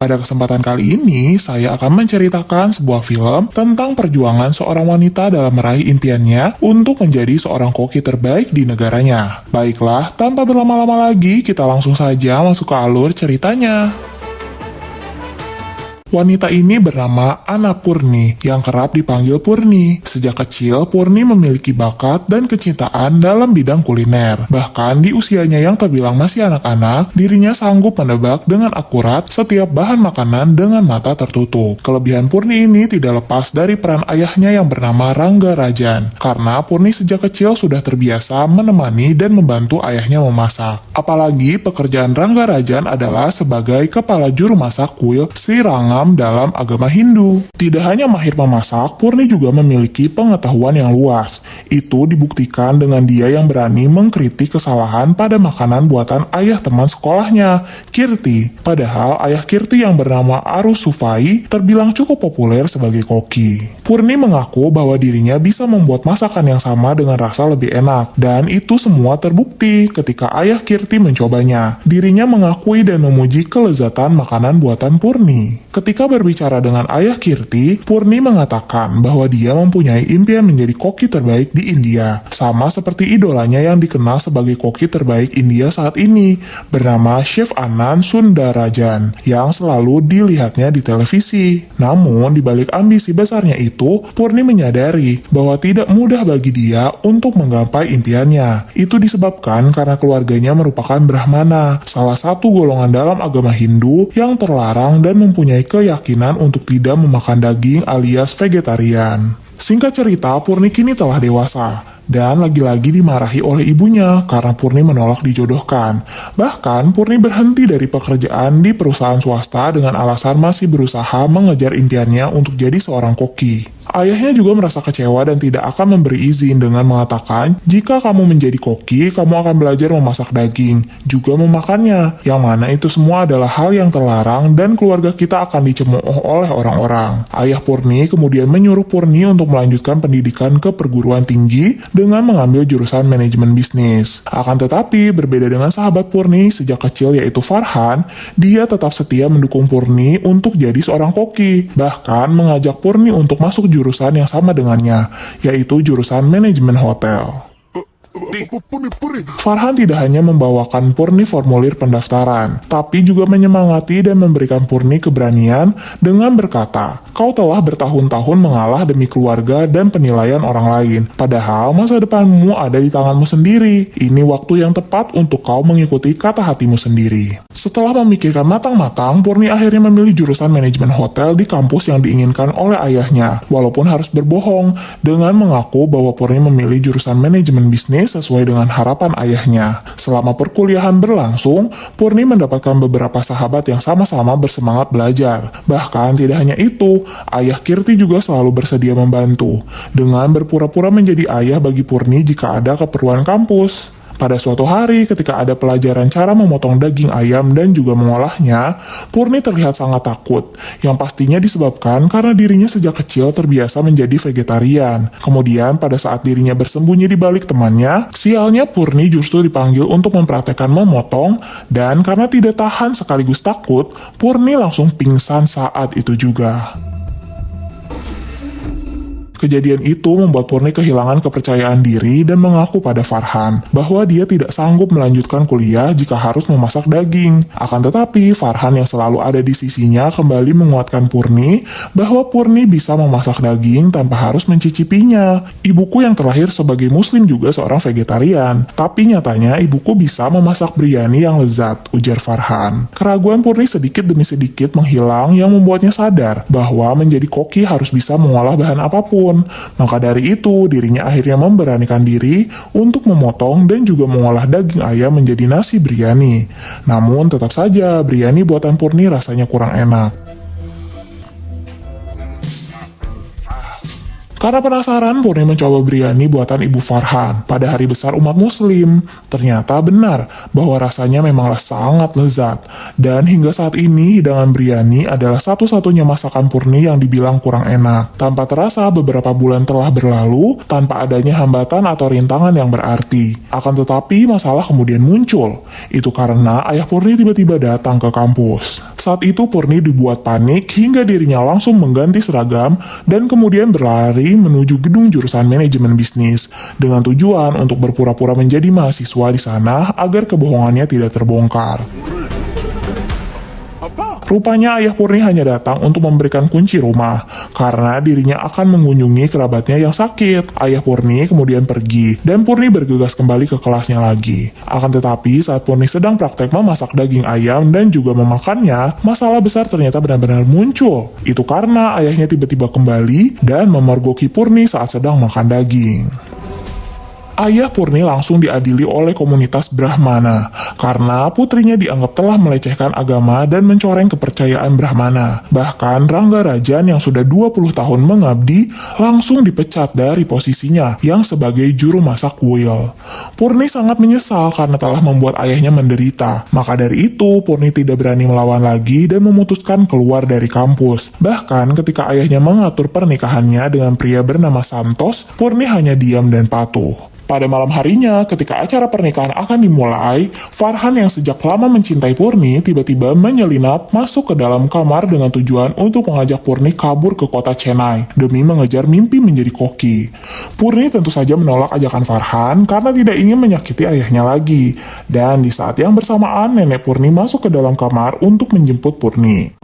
Pada kesempatan kali ini, saya akan menceritakan sebuah film tentang perjuangan seorang wanita dalam meraih impiannya untuk menjadi seorang koki terbaik di negaranya. Baiklah, tanpa berlama-lama lagi, kita langsung saja masuk ke alur ceritanya. Wanita ini bernama Anna Purni, yang kerap dipanggil Purni. Sejak kecil, Purni memiliki bakat dan kecintaan dalam bidang kuliner. Bahkan di usianya yang terbilang masih anak-anak, dirinya sanggup menebak dengan akurat setiap bahan makanan dengan mata tertutup. Kelebihan Purni ini tidak lepas dari peran ayahnya yang bernama Rangga Rajan, karena Purni sejak kecil sudah terbiasa menemani dan membantu ayahnya memasak. Apalagi pekerjaan Rangga Rajan adalah sebagai kepala juru masak kuil Sri Rangam dalam agama Hindu. Tidak hanya mahir memasak, Purni juga memiliki pengetahuan yang luas. Itu dibuktikan dengan dia yang berani mengkritik kesalahan pada makanan buatan ayah teman sekolahnya, Kirti. Padahal ayah Kirti yang bernama Arus Sufai terbilang cukup populer sebagai koki. Purni mengaku bahwa dirinya bisa membuat masakan yang sama dengan rasa lebih enak, dan itu semua terbukti ketika ayah Kirti mencobanya. Dirinya mengakui dan memuji kelezatan makanan buatan Purni. Ketika berbicara dengan ayah Kirti, Purni mengatakan bahwa dia mempunyai impian menjadi koki terbaik di India, sama seperti idolanya yang dikenal sebagai koki terbaik India saat ini, bernama Chef Anand Sundarajan, yang selalu dilihatnya di televisi. Namun, di balik ambisi besarnya itu, Purni menyadari bahwa tidak mudah bagi dia untuk menggapai impiannya. Itu disebabkan karena keluarganya merupakan Brahmana, salah satu golongan dalam agama Hindu yang terlarang dan mempunyai keyakinan untuk tidak memakan daging alias vegetarian. Singkat cerita, Purni kini telah dewasa dan lagi-lagi dimarahi oleh ibunya karena Purni menolak dijodohkan. Bahkan, Purni berhenti dari pekerjaan di perusahaan swasta dengan alasan masih berusaha mengejar impiannya untuk jadi seorang koki. Ayahnya juga merasa kecewa dan tidak akan memberi izin dengan mengatakan, jika kamu menjadi koki, kamu akan belajar memasak daging, juga memakannya, yang mana itu semua adalah hal yang terlarang dan keluarga kita akan dicemooh oleh orang-orang. Ayah Purni kemudian menyuruh Purni untuk melanjutkan pendidikan ke perguruan tinggi dengan mengambil jurusan manajemen bisnis. Akan tetapi, berbeda dengan sahabat Purni sejak kecil yaitu Farhan, dia tetap setia mendukung Purni untuk jadi seorang koki, bahkan mengajak Purni untuk masuk jurusan yang sama dengannya, yaitu jurusan manajemen hotel. Farhan tidak hanya membawakan Purni formulir pendaftaran, tapi juga menyemangati dan memberikan Purni keberanian dengan berkata, "Kau telah bertahun-tahun mengalah demi keluarga dan penilaian orang lain, padahal masa depanmu ada di tanganmu sendiri. Ini waktu yang tepat untuk kau mengikuti kata hatimu sendiri." Setelah memikirkan matang-matang, Purni akhirnya memilih jurusan manajemen hotel di kampus yang diinginkan oleh ayahnya, walaupun harus berbohong dengan mengaku bahwa Purni memilih jurusan manajemen bisnis sesuai dengan harapan ayahnya. Selama perkuliahan berlangsung, Purni mendapatkan beberapa sahabat yang sama-sama bersemangat belajar. Bahkan tidak hanya itu, ayah Kirti juga selalu bersedia membantu, dengan berpura-pura menjadi ayah bagi Purni jika ada keperluan kampus. Pada suatu hari, ketika ada pelajaran cara memotong daging ayam dan juga mengolahnya, Purni terlihat sangat takut, yang pastinya disebabkan karena dirinya sejak kecil terbiasa menjadi vegetarian. Kemudian, pada saat dirinya bersembunyi di balik temannya, sialnya Purni justru dipanggil untuk mempraktekkan memotong, dan karena tidak tahan sekaligus takut, Purni langsung pingsan saat itu juga. Kejadian itu membuat Purni kehilangan kepercayaan diri dan mengaku pada Farhan bahwa dia tidak sanggup melanjutkan kuliah jika harus memasak daging. Akan tetapi, Farhan yang selalu ada di sisinya kembali menguatkan Purni bahwa Purni bisa memasak daging tanpa harus mencicipinya. Ibuku yang terlahir sebagai muslim juga seorang vegetarian, tapi nyatanya ibuku bisa memasak biryani yang lezat, ujar Farhan. Keraguan Purni sedikit demi sedikit menghilang yang membuatnya sadar bahwa menjadi koki harus bisa mengolah bahan apapun. Maka dari itu, dirinya akhirnya memberanikan diri untuk memotong dan juga mengolah daging ayam menjadi nasi biryani. Namun tetap saja, biryani buatan Purni rasanya kurang enak. Karena penasaran, Purni mencoba biryani buatan Ibu Farhan pada hari besar umat muslim. Ternyata benar bahwa rasanya memanglah sangat lezat. Dan hingga saat ini, hidangan biryani adalah satu-satunya masakan Purni yang dibilang kurang enak. Tanpa terasa, beberapa bulan telah berlalu tanpa adanya hambatan atau rintangan yang berarti. Akan tetapi, masalah kemudian muncul. Itu karena ayah Purni tiba-tiba datang ke kampus. Saat itu Purni dibuat panik hingga dirinya langsung mengganti seragam dan kemudian berlari menuju gedung jurusan manajemen bisnis dengan tujuan untuk berpura-pura menjadi mahasiswa di sana agar kebohongannya tidak terbongkar. Rupanya ayah Purni hanya datang untuk memberikan kunci rumah, karena dirinya akan mengunjungi kerabatnya yang sakit. Ayah Purni kemudian pergi, dan Purni bergegas kembali ke kelasnya lagi. Akan tetapi, saat Purni sedang praktek memasak daging ayam dan juga memakannya, masalah besar ternyata benar-benar muncul. Itu karena ayahnya tiba-tiba kembali dan memergoki Purni saat sedang makan daging. Ayah Purni langsung diadili oleh komunitas Brahmana karena putrinya dianggap telah melecehkan agama dan mencoreng kepercayaan Brahmana. Bahkan Rangga Rajan yang sudah 20 tahun mengabdi langsung dipecat dari posisinya yang sebagai juru masak kuil. Purni sangat menyesal karena telah membuat ayahnya menderita. Maka dari itu Purni tidak berani melawan lagi dan memutuskan keluar dari kampus. Bahkan ketika ayahnya mengatur pernikahannya dengan pria bernama Santos, Purni hanya diam dan patuh. Pada malam harinya, ketika acara pernikahan akan dimulai, Farhan yang sejak lama mencintai Purni tiba-tiba menyelinap masuk ke dalam kamar dengan tujuan untuk mengajak Purni kabur ke kota Chennai demi mengejar mimpi menjadi koki. Purni tentu saja menolak ajakan Farhan karena tidak ingin menyakiti ayahnya lagi. Dan di saat yang bersamaan, nenek Purni masuk ke dalam kamar untuk menjemput Purni.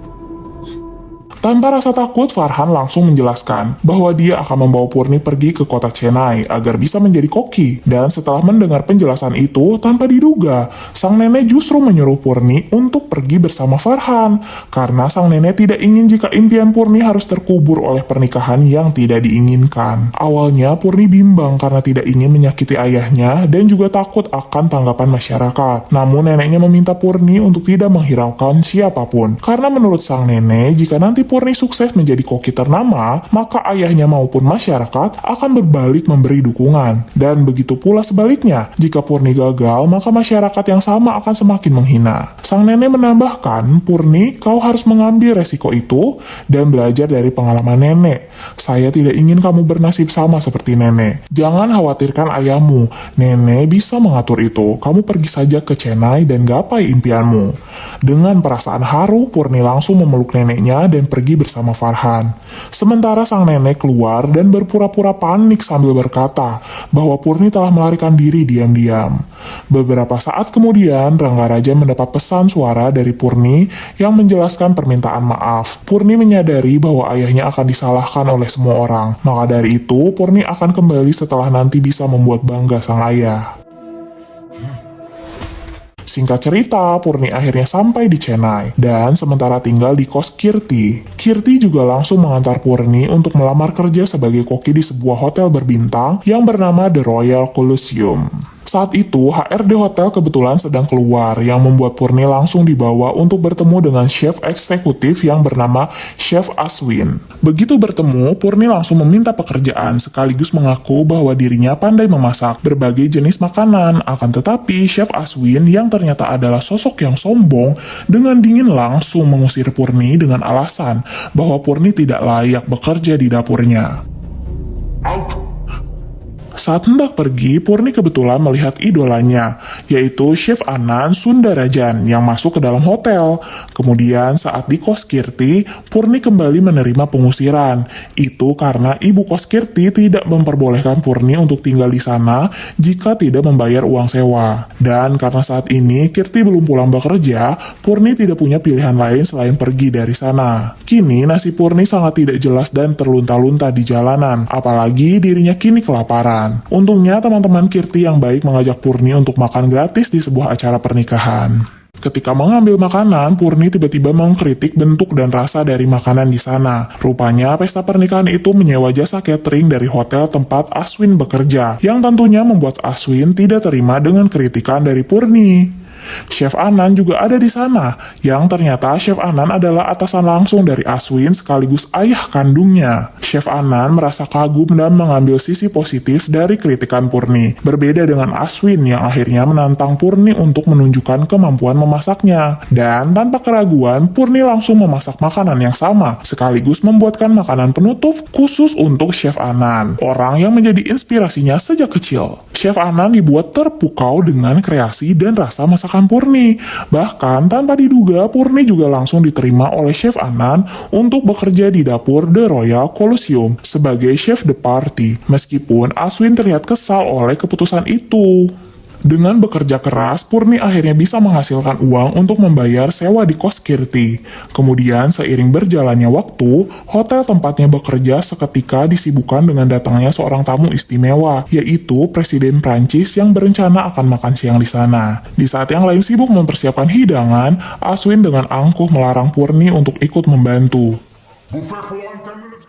Tanpa rasa takut, Farhan langsung menjelaskan bahwa dia akan membawa Purni pergi ke kota Chennai agar bisa menjadi koki. Dan setelah mendengar penjelasan itu, tanpa diduga, sang nenek justru menyuruh Purni untuk pergi bersama Farhan. Karena sang nenek tidak ingin jika impian Purni harus terkubur oleh pernikahan yang tidak diinginkan. Awalnya, Purni bimbang karena tidak ingin menyakiti ayahnya dan juga takut akan tanggapan masyarakat. Namun, neneknya meminta Purni untuk tidak menghiraukan siapapun. Karena menurut sang nenek, jika nanti Purni sukses menjadi koki ternama, maka ayahnya maupun masyarakat akan berbalik memberi dukungan. Dan begitu pula sebaliknya, jika Purni gagal, maka masyarakat yang sama akan semakin menghina. Sang nenek menambahkan, Purni, kau harus mengambil resiko itu dan belajar dari pengalaman nenek. Saya tidak ingin kamu bernasib sama seperti nenek. Jangan khawatirkan ayahmu, nenek bisa mengatur itu. Kamu pergi saja ke Chennai dan gapai impianmu. Dengan perasaan haru, Purni langsung memeluk neneknya dan pergi bersama Farhan. Sementara sang nenek keluar dan berpura-pura panik sambil berkata bahwa Purni telah melarikan diri diam-diam. Beberapa saat kemudian, Rangga Raja mendapat pesan suara dari Purni yang menjelaskan permintaan maaf. Purni menyadari bahwa ayahnya akan disalahkan oleh semua orang. Maka dari itu, Purni akan kembali setelah nanti bisa membuat bangga sang ayah. Singkat cerita, Purni akhirnya sampai di Chennai dan sementara tinggal di kos Kirti. Kirti juga langsung mengantar Purni untuk melamar kerja sebagai koki di sebuah hotel berbintang yang bernama The Royal Colosseum. Saat itu, HRD hotel kebetulan sedang keluar yang membuat Purni langsung dibawa untuk bertemu dengan chef eksekutif yang bernama Chef Aswin. Begitu bertemu, Purni langsung meminta pekerjaan sekaligus mengaku bahwa dirinya pandai memasak berbagai jenis makanan. Akan tetapi, Chef Aswin yang ternyata adalah sosok yang sombong dengan dingin langsung mengusir Purni dengan alasan bahwa Purni tidak layak bekerja di dapurnya. Saat hendak pergi, Purni kebetulan melihat idolanya, yaitu Chef Anand Sundarajan yang masuk ke dalam hotel. Kemudian saat di kos Kirti, Purni kembali menerima pengusiran. Itu karena ibu kos Kirti tidak memperbolehkan Purni untuk tinggal di sana jika tidak membayar uang sewa. Dan karena saat ini Kirti belum pulang bekerja, Purni tidak punya pilihan lain selain pergi dari sana. Kini nasib Purni sangat tidak jelas dan terlunta-lunta di jalanan, apalagi dirinya kini kelaparan. Untungnya teman-teman Kirti yang baik mengajak Purni untuk makan gratis di sebuah acara pernikahan. Ketika mengambil makanan, Purni tiba-tiba mengkritik bentuk dan rasa dari makanan di sana. Rupanya pesta pernikahan itu menyewa jasa catering dari hotel tempat Aswin bekerja, yang tentunya membuat Aswin tidak terima dengan kritikan dari Purni. Chef Anan juga ada di sana, yang ternyata Chef Anan adalah atasan langsung dari Aswin sekaligus ayah kandungnya. Chef Anan merasa kagum dan mengambil sisi positif dari kritikan Purni. Berbeda dengan Aswin yang akhirnya menantang Purni untuk menunjukkan kemampuan memasaknya. Dan tanpa keraguan, Purni langsung memasak makanan yang sama, sekaligus membuatkan makanan penutup khusus untuk Chef Anan, orang yang menjadi inspirasinya sejak kecil. Chef Anan dibuat terpukau dengan kreasi dan rasa masakan Purni. Bahkan tanpa diduga, Purni juga langsung diterima oleh Chef Anan untuk bekerja di dapur The Royal Colosseum sebagai chef de party, meskipun Aswin terlihat kesal oleh keputusan itu. Dengan bekerja keras, Purni akhirnya bisa menghasilkan uang untuk membayar sewa di kos Kirti. Kemudian, seiring berjalannya waktu, hotel tempatnya bekerja seketika disibukkan dengan datangnya seorang tamu istimewa, yaitu Presiden Prancis yang berencana akan makan siang di sana. Di saat yang lain sibuk mempersiapkan hidangan, Aswin dengan angkuh melarang Purni untuk ikut membantu.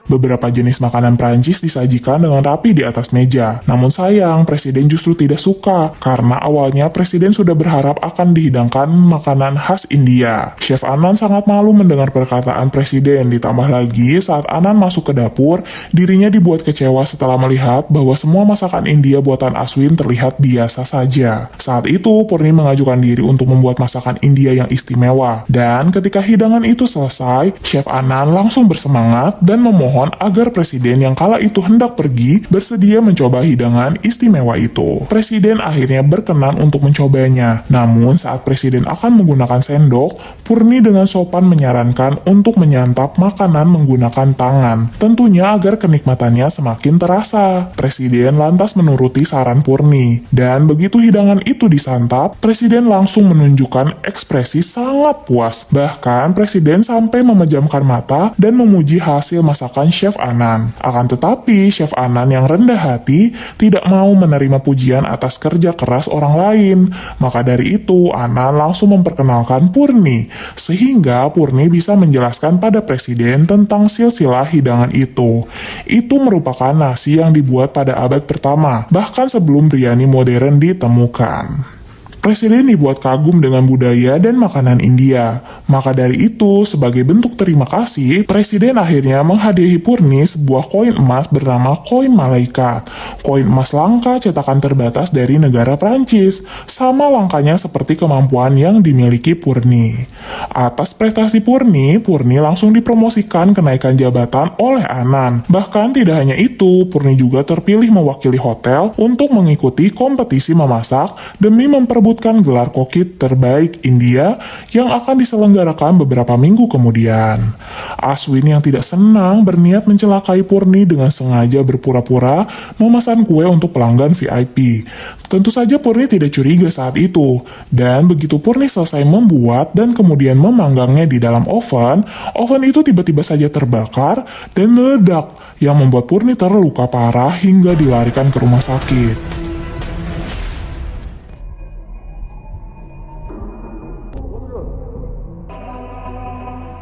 Beberapa jenis makanan Prancis disajikan dengan rapi di atas meja. Namun sayang, Presiden justru tidak suka, karena awalnya Presiden sudah berharap akan dihidangkan makanan khas India. Chef Anan sangat malu mendengar perkataan Presiden, ditambah lagi saat Anan masuk ke dapur, dirinya dibuat kecewa setelah melihat bahwa semua masakan India buatan Aswin terlihat biasa saja. Saat itu, Purni mengajukan diri untuk membuat masakan India yang istimewa. Dan ketika hidangan itu selesai, Chef Anan langsung bersemangat dan memohon agar Presiden yang kala itu hendak pergi bersedia mencoba hidangan istimewa itu. Presiden akhirnya berkenan untuk mencobanya. Namun saat Presiden akan menggunakan sendok, Purni dengan sopan menyarankan untuk menyantap makanan menggunakan tangan. Tentunya agar kenikmatannya semakin terasa. Presiden lantas menuruti saran Purni. Dan begitu hidangan itu disantap, Presiden langsung menunjukkan ekspresi sangat puas. Bahkan Presiden sampai memejamkan mata dan memuji hasil masakan Chef Anan. Akan tetapi, Chef Anan yang rendah hati tidak mau menerima pujian atas kerja keras orang lain. Maka dari itu, Anan langsung memperkenalkan Purni, sehingga Purni bisa menjelaskan pada Presiden tentang silsilah hidangan itu. Itu merupakan nasi yang dibuat pada abad pertama, bahkan sebelum biryani modern ditemukan. Presiden dibuat kagum dengan budaya dan makanan India. Maka dari itu, sebagai bentuk terima kasih, Presiden akhirnya menghadiahi Purni sebuah koin emas bernama koin malaikat. Koin emas langka cetakan terbatas dari negara Prancis, sama langkanya seperti kemampuan yang dimiliki Purni. Atas prestasi Purni, Purni langsung dipromosikan kenaikan jabatan oleh Anan. Bahkan tidak hanya itu, Purni juga terpilih mewakili hotel untuk mengikuti kompetisi memasak demi memperebutkan gelar koki terbaik India yang akan diselenggarakan beberapa minggu kemudian. Aswin yang tidak senang berniat mencelakai Purni dengan sengaja berpura-pura memesan kue untuk pelanggan VIP. Tentu saja Purni tidak curiga saat itu, dan begitu Purni selesai membuat dan kemudian memanggangnya di dalam oven, oven itu tiba-tiba saja terbakar dan meledak yang membuat Purni terluka parah hingga dilarikan ke rumah sakit.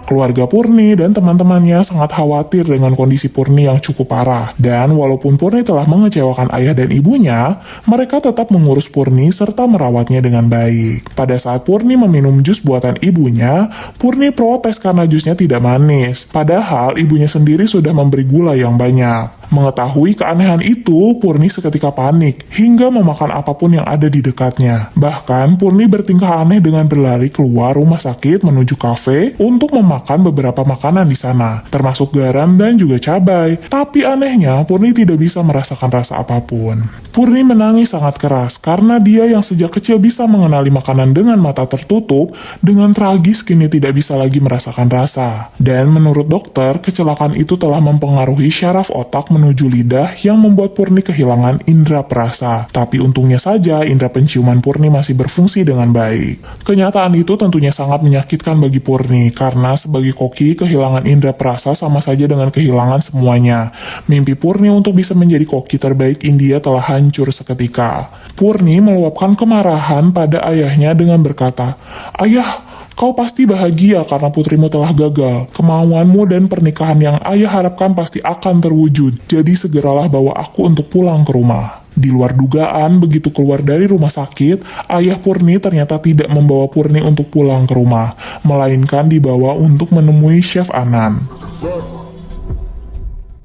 Keluarga Purni dan teman-temannya sangat khawatir dengan kondisi Purni yang cukup parah. Dan walaupun Purni telah mengecewakan ayah dan ibunya, mereka tetap mengurus Purni serta merawatnya dengan baik. Pada saat Purni meminum jus buatan ibunya, Purni protes karena jusnya tidak manis. Padahal ibunya sendiri sudah memberi gula yang banyak. Mengetahui keanehan itu, Purni seketika panik, hingga memakan apapun yang ada di dekatnya. Bahkan, Purni bertingkah aneh dengan berlari keluar rumah sakit menuju kafe untuk memakan beberapa makanan di sana, termasuk garam dan juga cabai. Tapi anehnya, Purni tidak bisa merasakan rasa apapun. Purni menangis sangat keras, karena dia yang sejak kecil bisa mengenali makanan dengan mata tertutup, dengan tragis kini tidak bisa lagi merasakan rasa. Dan menurut dokter, kecelakaan itu telah mempengaruhi syaraf otak menuju lidah yang membuat Purni kehilangan indera perasa. Tapi untungnya saja indera penciuman Purni masih berfungsi dengan baik. Kenyataan itu tentunya sangat menyakitkan bagi Purni karena sebagai koki kehilangan indera perasa sama saja dengan kehilangan semuanya. Mimpi Purni untuk bisa menjadi koki terbaik India telah hancur seketika. Purni meluapkan kemarahan pada ayahnya dengan berkata, "Ayah, kau pasti bahagia karena putrimu telah gagal. Kemauanmu dan pernikahan yang ayah harapkan pasti akan terwujud. Jadi segeralah bawa aku untuk pulang ke rumah." Di luar dugaan, begitu keluar dari rumah sakit, ayah Purni ternyata tidak membawa Purni untuk pulang ke rumah, melainkan dibawa untuk menemui Chef Anan.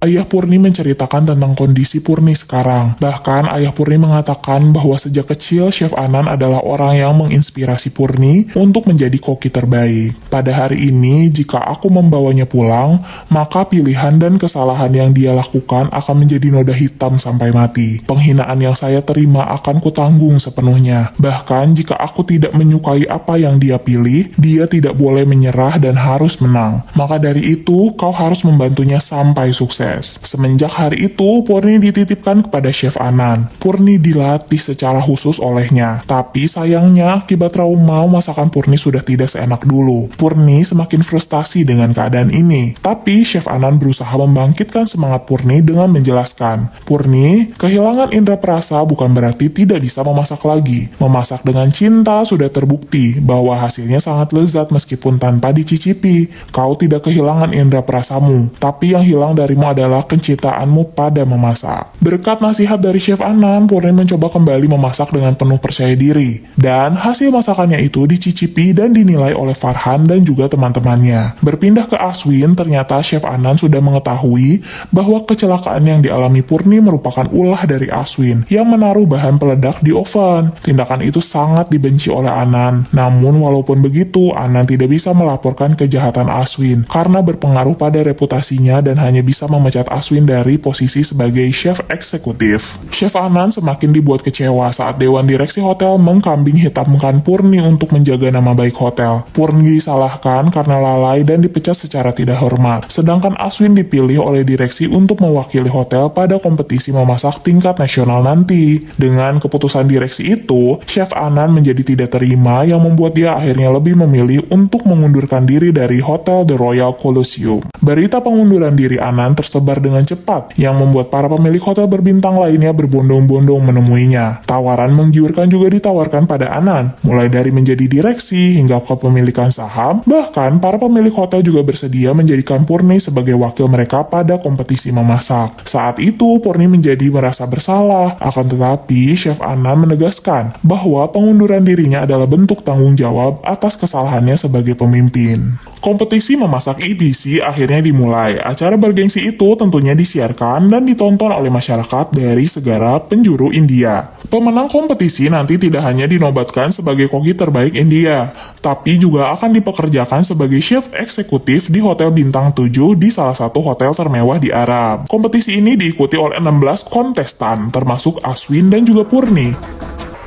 Ayah Purni menceritakan tentang kondisi Purni sekarang. Bahkan ayah Purni mengatakan bahwa sejak kecil Chef Anan adalah orang yang menginspirasi Purni untuk menjadi koki terbaik. Pada hari ini, jika aku membawanya pulang, maka pilihan dan kesalahan yang dia lakukan akan menjadi noda hitam sampai mati. Penghinaan yang saya terima akan kutanggung sepenuhnya. Bahkan jika aku tidak menyukai apa yang dia pilih, dia tidak boleh menyerah dan harus menang. Maka dari itu, kau harus membantunya sampai sukses. Semenjak hari itu, Purni dititipkan kepada Chef Anan. Purni dilatih secara khusus olehnya. Tapi sayangnya, akibat trauma, masakan Purni sudah tidak seenak dulu. Purni semakin frustasi dengan keadaan ini. Tapi Chef Anan berusaha membangkitkan semangat Purni dengan menjelaskan, Purni, kehilangan indera perasa bukan berarti tidak bisa memasak lagi. Memasak dengan cinta sudah terbukti bahwa hasilnya sangat lezat meskipun tanpa dicicipi. Kau tidak kehilangan indera perasamu, tapi yang hilang darimu adalah kecintaanmu pada memasak. Berkat nasihat dari Chef Anan, Purni mencoba kembali memasak dengan penuh percaya diri. Dan hasil masakannya itu dicicipi dan dinilai oleh Farhan dan juga teman-temannya. Berpindah ke Aswin, ternyata Chef Anan sudah mengetahui bahwa kecelakaan yang dialami Purni merupakan ulah dari Aswin yang menaruh bahan peledak di oven. Tindakan itu sangat dibenci oleh Anan. Namun walaupun begitu, Anan tidak bisa melaporkan kejahatan Aswin karena berpengaruh pada reputasinya dan hanya bisa memecat Aswin dari posisi sebagai chef eksekutif. Chef Anan semakin dibuat kecewa saat Dewan Direksi Hotel mengkambing hitamkan Purni untuk menjaga nama baik hotel. Purni disalahkan karena lalai dan dipecat secara tidak hormat. Sedangkan Aswin dipilih oleh direksi untuk mewakili hotel pada kompetisi memasak tingkat nasional nanti. Dengan keputusan direksi itu, Chef Anan menjadi tidak terima yang membuat dia akhirnya lebih memilih untuk mengundurkan diri dari Hotel The Royal Colosseum. Berita pengunduran diri Anan tersebar dengan cepat, yang membuat para pemilik hotel berbintang lainnya berbondong-bondong menemuinya. Tawaran menggiurkan juga ditawarkan pada Anan, mulai dari menjadi direksi hingga kepemilikan saham. Bahkan, para pemilik hotel juga bersedia menjadikan Purni sebagai wakil mereka pada kompetisi memasak. Saat itu, Purni menjadi merasa bersalah. Akan tetapi, Chef Anan menegaskan bahwa pengunduran dirinya adalah bentuk tanggung jawab atas kesalahannya sebagai pemimpin. Kompetisi memasak ABC akhirnya dimulai. Acara bergengsi itu tentunya disiarkan dan ditonton oleh masyarakat dari segala penjuru India. Pemenang kompetisi nanti tidak hanya dinobatkan sebagai koki terbaik India, tapi juga akan dipekerjakan sebagai chef eksekutif di Hotel Bintang 7 di salah satu hotel termewah di Arab. Kompetisi ini diikuti oleh 16 kontestan, termasuk Aswin dan juga Purni.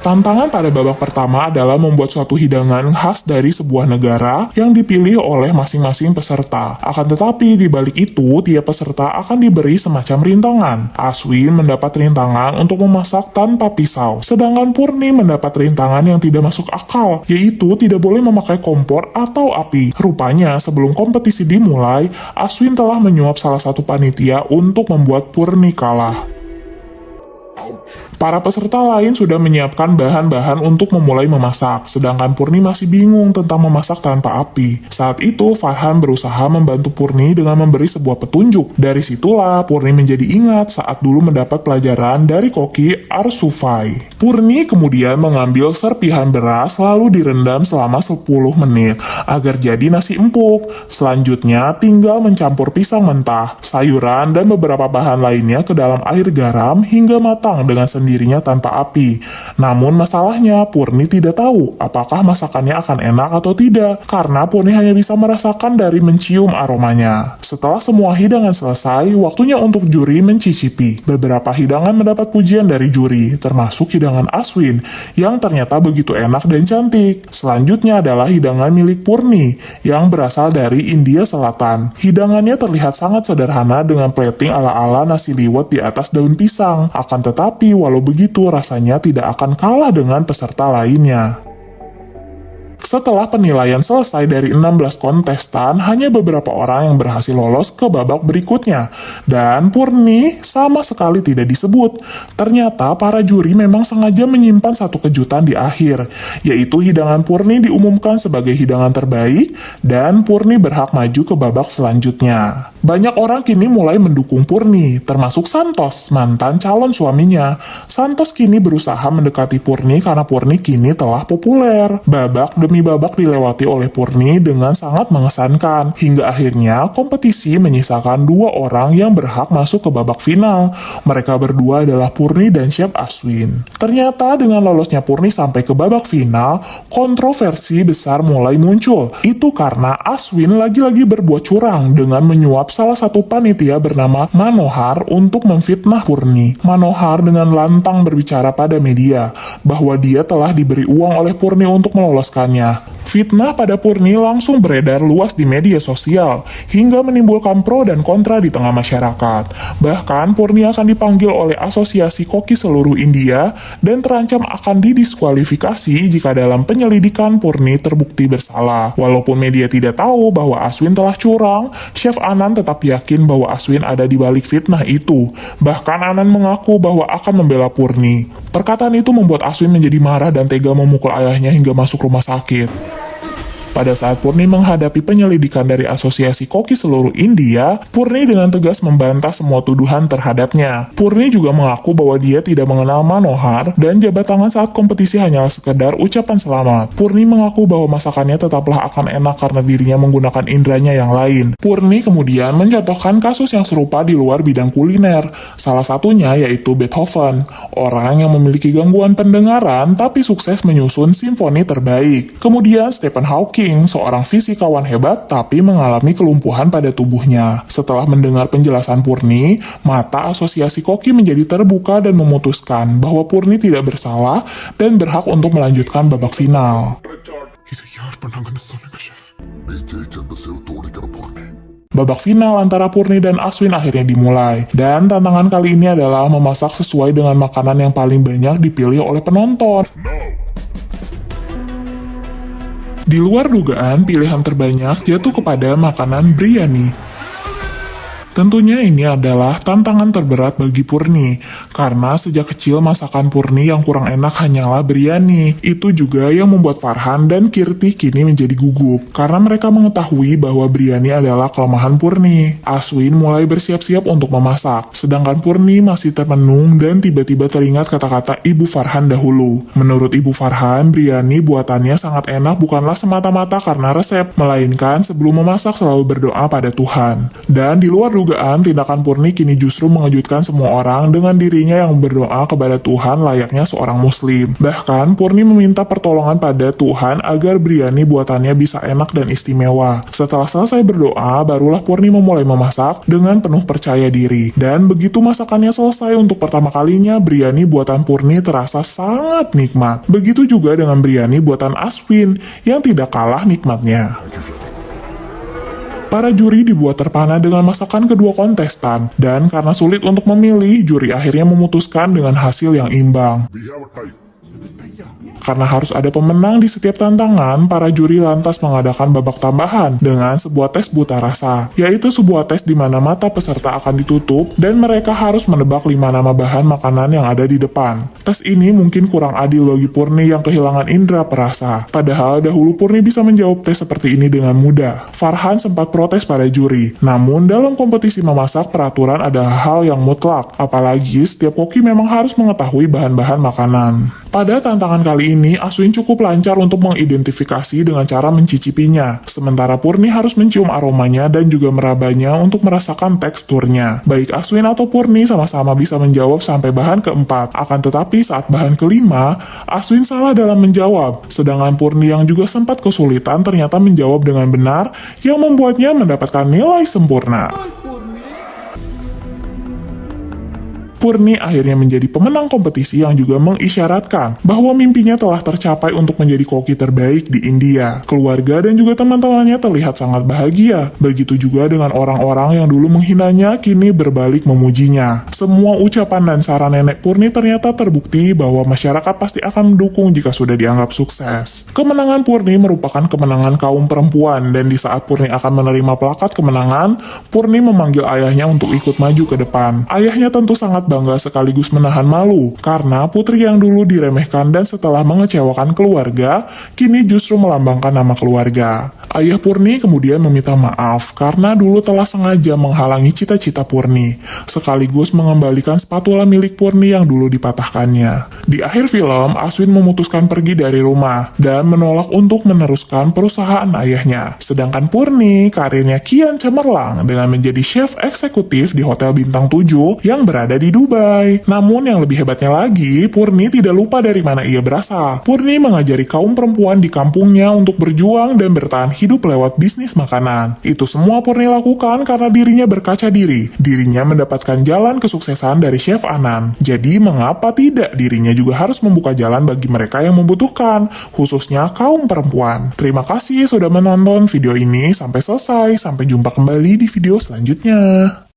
Tantangan pada babak pertama adalah membuat suatu hidangan khas dari sebuah negara yang dipilih oleh masing-masing peserta. Akan tetapi, di balik itu, tiap peserta akan diberi semacam rintangan. Aswin mendapat rintangan untuk memasak tanpa pisau, sedangkan Purni mendapat rintangan yang tidak masuk akal, yaitu tidak boleh memakai kompor atau api. Rupanya, sebelum kompetisi dimulai, Aswin telah menyuap salah satu panitia untuk membuat Purni kalah. Para peserta lain sudah menyiapkan bahan-bahan untuk memulai memasak, sedangkan Purni masih bingung tentang memasak tanpa api. Saat itu, Farhan berusaha membantu Purni dengan memberi sebuah petunjuk. Dari situlah, Purni menjadi ingat saat dulu mendapat pelajaran dari koki Arsufai. Purni kemudian mengambil serpihan beras lalu direndam selama 10 menit agar jadi nasi empuk. Selanjutnya, tinggal mencampur pisang mentah, sayuran, dan beberapa bahan lainnya ke dalam air garam hingga matang dengan sendirinya tanpa api. Namun masalahnya, Purni tidak tahu apakah masakannya akan enak atau tidak, karena Purni hanya bisa merasakan dari mencium aromanya. Setelah semua hidangan selesai, waktunya untuk juri mencicipi. Beberapa hidangan mendapat pujian dari juri, termasuk hidangan Aswin, yang ternyata begitu enak dan cantik. Selanjutnya adalah hidangan milik Purni, yang berasal dari India Selatan. Hidangannya terlihat sangat sederhana dengan plating ala-ala nasi liwet di atas daun pisang. Akan tetapi, walau begitu, rasanya tidak akan kalah dengan peserta lainnya. Setelah penilaian selesai dari 16 kontestan, hanya beberapa orang yang berhasil lolos ke babak berikutnya. Dan Purni sama sekali tidak disebut. Ternyata para juri memang sengaja menyimpan satu kejutan di akhir, yaitu hidangan Purni diumumkan sebagai hidangan terbaik, dan Purni berhak maju ke babak selanjutnya. Banyak orang kini mulai mendukung Purni, termasuk Santos, mantan calon suaminya. Santos kini berusaha mendekati Purni karena Purni kini telah populer. Babak demi babak dilewati oleh Purni dengan sangat mengesankan, hingga akhirnya kompetisi menyisakan 2 orang yang berhak masuk ke babak final. Mereka berdua adalah Purni dan Chef Aswin. Ternyata dengan lolosnya Purni sampai ke babak final, kontroversi besar mulai muncul. Itu karena Aswin lagi-lagi berbuat curang dengan menyuap salah satu panitia bernama Manohar untuk memfitnah Purni. Manohar dengan lantang berbicara pada media bahwa dia telah diberi uang oleh Purni untuk meloloskannya. Fitnah pada Purni langsung beredar luas di media sosial hingga menimbulkan pro dan kontra di tengah masyarakat. Bahkan Purni akan dipanggil oleh Asosiasi Koki seluruh India dan terancam akan didiskualifikasi jika dalam penyelidikan Purni terbukti bersalah. Walaupun media tidak tahu bahwa Aswin telah curang, Chef Anand tetap yakin bahwa Aswin ada di balik fitnah itu. Bahkan Anand mengaku bahwa akan membela Purni. Perkataan itu membuat Aswin menjadi marah dan tega memukul ayahnya hingga masuk rumah sakit. Pada saat Purni menghadapi penyelidikan dari Asosiasi Koki seluruh India, Purni dengan tegas membantah semua tuduhan terhadapnya. Purni juga mengaku bahwa dia tidak mengenal Manohar dan jabat tangan saat kompetisi hanyalah sekedar ucapan selamat. Purni mengaku bahwa masakannya tetaplah akan enak karena dirinya menggunakan indranya yang lain. Purni kemudian mencontohkan kasus yang serupa di luar bidang kuliner. Salah satunya yaitu Beethoven, orang yang memiliki gangguan pendengaran tapi sukses menyusun simfoni terbaik. Kemudian Stephen Hawking, seorang fisikawan hebat tapi mengalami kelumpuhan pada tubuhnya. Setelah mendengar penjelasan Purni, mata Asosiasi Koki menjadi terbuka dan memutuskan bahwa Purni tidak bersalah dan berhak untuk melanjutkan babak final. Babak final antara Purni dan Aswin akhirnya dimulai, dan tantangan kali ini adalah memasak sesuai dengan makanan yang paling banyak dipilih oleh penonton. Di luar dugaan, pilihan terbanyak jatuh kepada makanan biryani. Tentunya ini adalah tantangan terberat bagi Purni, karena sejak kecil masakan Purni yang kurang enak hanyalah biryani. Itu juga yang membuat Farhan dan Kirti kini menjadi gugup, karena mereka mengetahui bahwa biryani adalah kelemahan Purni. Aswin mulai bersiap-siap untuk memasak, sedangkan Purni masih termenung dan tiba-tiba teringat kata-kata Ibu Farhan dahulu. Menurut Ibu Farhan, biryani buatannya sangat enak bukanlah semata-mata karena resep, melainkan sebelum memasak selalu berdoa pada Tuhan. Dan di luar dugaan, tindakan Purni kini justru mengejutkan semua orang dengan dirinya yang berdoa kepada Tuhan layaknya seorang muslim. Bahkan, Purni meminta pertolongan pada Tuhan agar biryani buatannya bisa enak dan istimewa. Setelah selesai berdoa, barulah Purni memulai memasak dengan penuh percaya diri. Dan begitu masakannya selesai untuk pertama kalinya, biryani buatan Purni terasa sangat nikmat. Begitu juga dengan biryani buatan Aswin yang tidak kalah nikmatnya. Para juri dibuat terpana dengan masakan kedua kontestan, dan karena sulit untuk memilih, juri akhirnya memutuskan dengan hasil yang imbang. Karena harus ada pemenang di setiap tantangan, para juri lantas mengadakan babak tambahan dengan sebuah tes buta rasa, yaitu sebuah tes di mana mata peserta akan ditutup dan mereka harus menebak 5 nama bahan makanan yang ada di depan. Tes ini mungkin kurang adil bagi Purni yang kehilangan indera perasa. Padahal dahulu Purni bisa menjawab tes seperti ini dengan mudah. Farhan sempat protes pada juri, namun dalam kompetisi memasak peraturan adalah hal yang mutlak, apalagi setiap koki memang harus mengetahui bahan-bahan makanan. Pada tantangan kali ini, Aswin cukup lancar untuk mengidentifikasi dengan cara mencicipinya, sementara Purni harus mencium aromanya dan juga merabanya untuk merasakan teksturnya. Baik Aswin atau Purni sama-sama bisa menjawab sampai bahan keempat, akan tetapi saat bahan kelima, Aswin salah dalam menjawab, sedangkan Purni yang juga sempat kesulitan ternyata menjawab dengan benar, yang membuatnya mendapatkan nilai sempurna. Purni akhirnya menjadi pemenang kompetisi yang juga mengisyaratkan bahwa mimpinya telah tercapai untuk menjadi koki terbaik di India. Keluarga dan juga teman-temannya terlihat sangat bahagia. Begitu juga dengan orang-orang yang dulu menghinanya kini berbalik memujinya. Semua ucapan dan saran nenek Purni ternyata terbukti bahwa masyarakat pasti akan mendukung jika sudah dianggap sukses. Kemenangan Purni merupakan kemenangan kaum perempuan, dan di saat Purni akan menerima plakat kemenangan, Purni memanggil ayahnya untuk ikut maju ke depan. Ayahnya tentu sangat bangga sekaligus menahan malu, karena putri yang dulu diremehkan dan setelah mengecewakan keluarga, kini justru melambangkan nama keluarga. Ayah Purni kemudian meminta maaf karena dulu telah sengaja menghalangi cita-cita Purni, sekaligus mengembalikan spatula milik Purni yang dulu dipatahkannya. Di akhir film, Aswin memutuskan pergi dari rumah dan menolak untuk meneruskan perusahaan ayahnya. Sedangkan Purni, karirnya kian cemerlang dengan menjadi chef eksekutif di Hotel Bintang 7 yang berada di Dubai. Namun yang lebih hebatnya lagi, Purni tidak lupa dari mana ia berasal. Purni mengajari kaum perempuan di kampungnya untuk berjuang dan bertahan hidup lewat bisnis makanan. Itu semua Purni lakukan karena dirinya berkaca diri. Dirinya mendapatkan jalan kesuksesan dari Chef Anan. Jadi mengapa tidak dirinya juga harus membuka jalan bagi mereka yang membutuhkan, khususnya kaum perempuan. Terima kasih sudah menonton video ini sampai selesai. Sampai jumpa kembali di video selanjutnya.